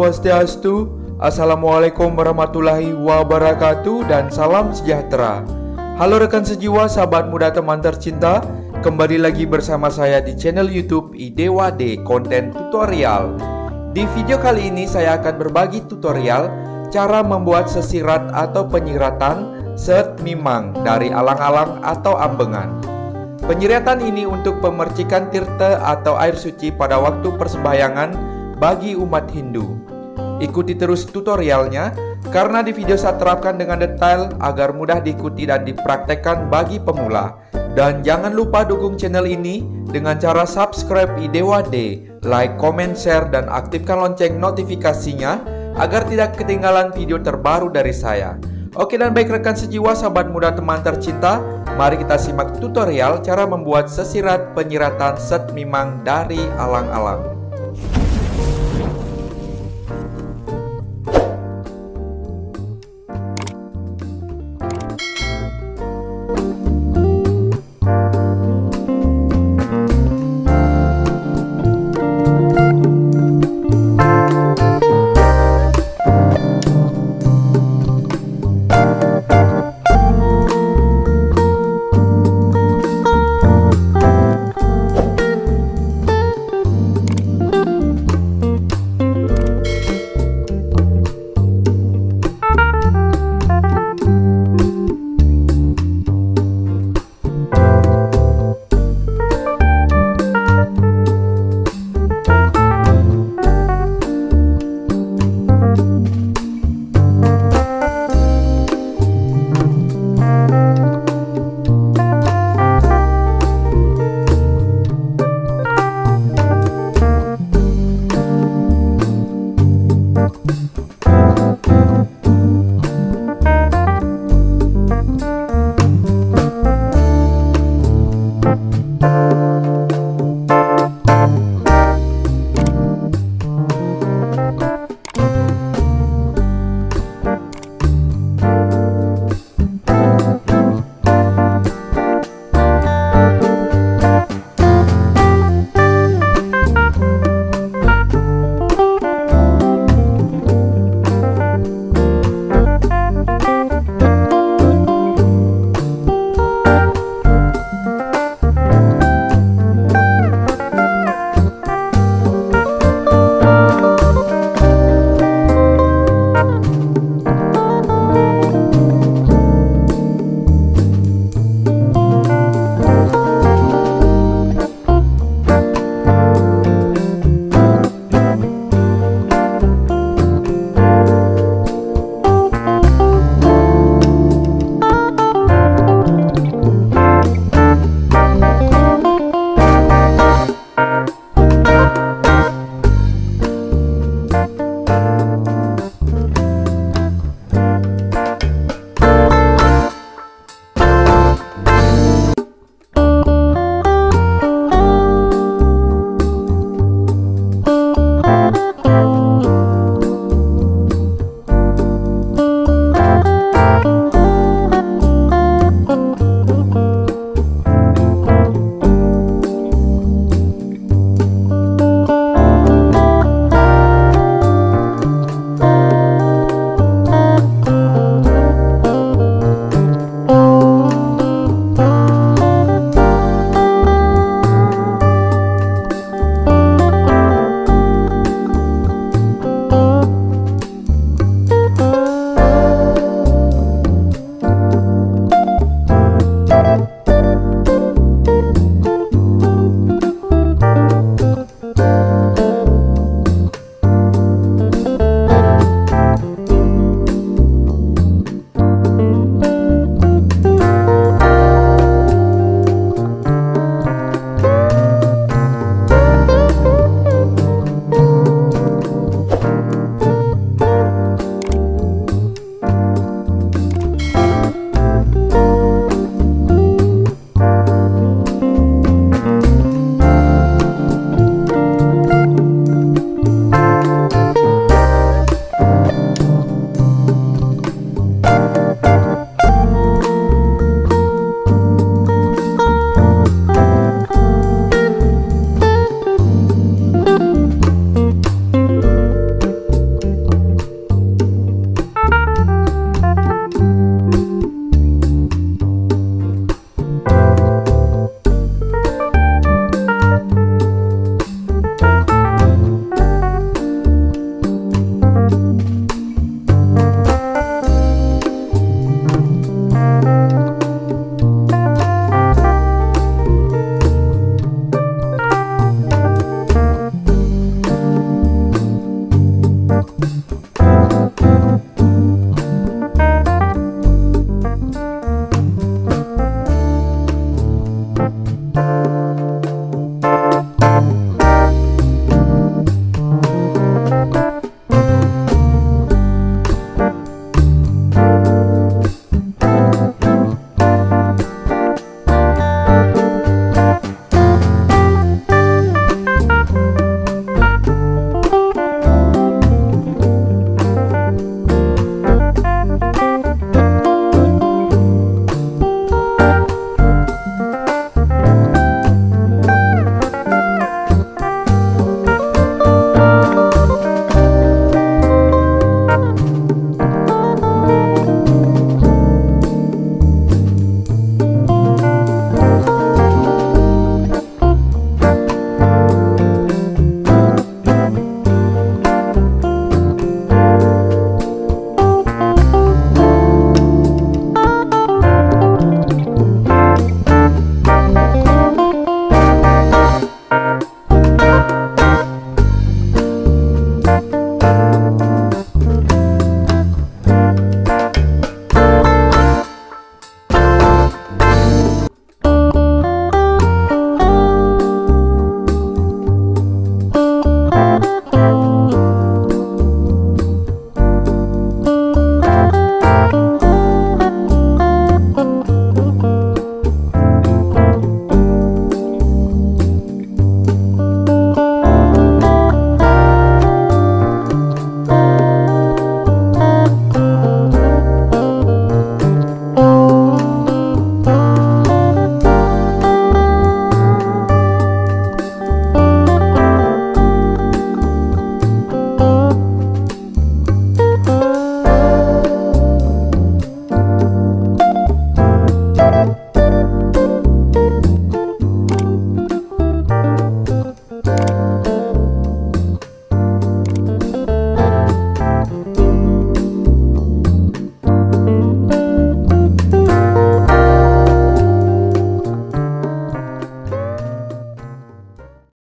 swastiastu, Assalamu'alaikum warahmatullahi wabarakatuh, dan salam sejahtera. Halo rekan sejiwa, sahabat muda, teman tercinta. Kembali lagi bersama saya di channel YouTube diDoakan konten tutorial. Di video kali ini saya akan berbagi tutorial cara membuat sesirat atau penyiratan Sehet Mingmang dari Alang-Alang atau Ambengan. Penyiratan ini untuk Pemercikan Tirtha atau air suci pada waktu persembahyangan bagi umat Hindu. Ikuti terus tutorialnya karena di video saya terapkan dengan detail agar mudah diikuti dan dipraktekkan bagi pemula. Dan jangan lupa dukung channel ini dengan cara subscribe diDoakan, like, comment, share, dan aktifkan lonceng notifikasinya agar tidak ketinggalan video terbaru dari saya. Oke, dan baik rekan sejiwa, sahabat muda, teman tercinta, mari kita simak tutorial cara membuat sesirat penyiratan Sehet Mingmang dari Alang-Alang.